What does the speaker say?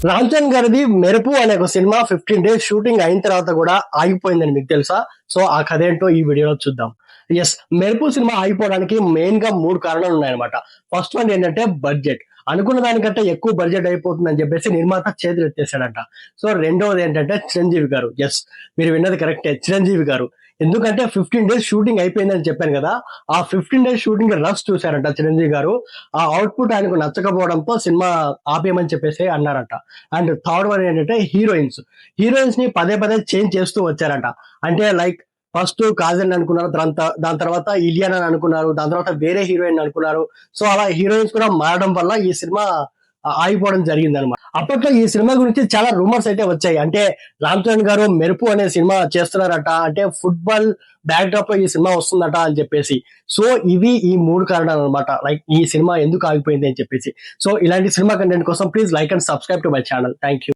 రామ్ చరణ్ గారిది మెరుపు అనే ఒక సినిమా 15 days షూటింగ్ అయిన తర్వాత కూడా ఆగిపోయిందని మీకు తెలుసా? సో ఆ కథ ఏంటో ఈ వీడియోలో చూద్దాం. ఎస్, మెరుపు సినిమా ఆగిపోవడానికి మెయిన్ గా 3 కారణాలు ఉన్నాయన్నమాట. ఫస్ట్ వన్ ఏంటంటే బడ్జెట్. అనుకున్న దానికంటే ఎక్కువ బడ్జెట్ అయిపోతుందని చెప్పేసి నిర్మాత చేతులు ఎత్తేసాడంట. సో రెండవది ఏంటంటే చిరంజీవి గారు. ఎస్, మీరు విన్నది కరెక్టే, చిరంజీవి గారు. ఎందుకంటే 15 days షూటింగ్ అయిపోయిందని చెప్పాను కదా, ఆ 15 days షూటింగ్ రష్ చూశారంట చిరంజీవి గారు. ఆ అవుట్పుట్ ఆయనకు నచ్చకపోవడంతో సినిమా ఆపేయమని చెప్పేసి అన్నారంట. అండ్ థర్డ్ వన్ ఏంటంటే హీరోయిన్స్ ని పదే పదే చేంజ్ చేస్తూ వచ్చారంట. అంటే లైక్ ఫస్ట్ కాజల్ అనుకున్నారు, దాని తర్వాత ఇలియానా అని అనుకున్నారు, దాని తర్వాత వేరే హీరోయిన్ అనుకున్నారు. సో అలా హీరోయిన్స్ కూడా మారడం వల్ల ఈ సినిమా ఆగిపోవడం జరిగింది అనమాట. అప్పట్లో ఈ సినిమా గురించి చాలా రూమర్స్ అయితే వచ్చాయి. అంటే రామ్ చరణ్ గారు మెరుపు అనే సినిమా చేస్తున్నారట, అంటే ఫుట్బాల్ బ్యాక్ డ్రాప్ లో ఈ సినిమా వస్తుందట అని చెప్పేసి. సో ఇవి ఈ 3 కారణాలు అనమాట, లైక్ ఈ సినిమా ఎందుకు ఆగిపోయింది అని చెప్పేసి. సో ఇలాంటి సినిమా కంటెంట్ కోసం please like and subscribe to my channel. Thank you.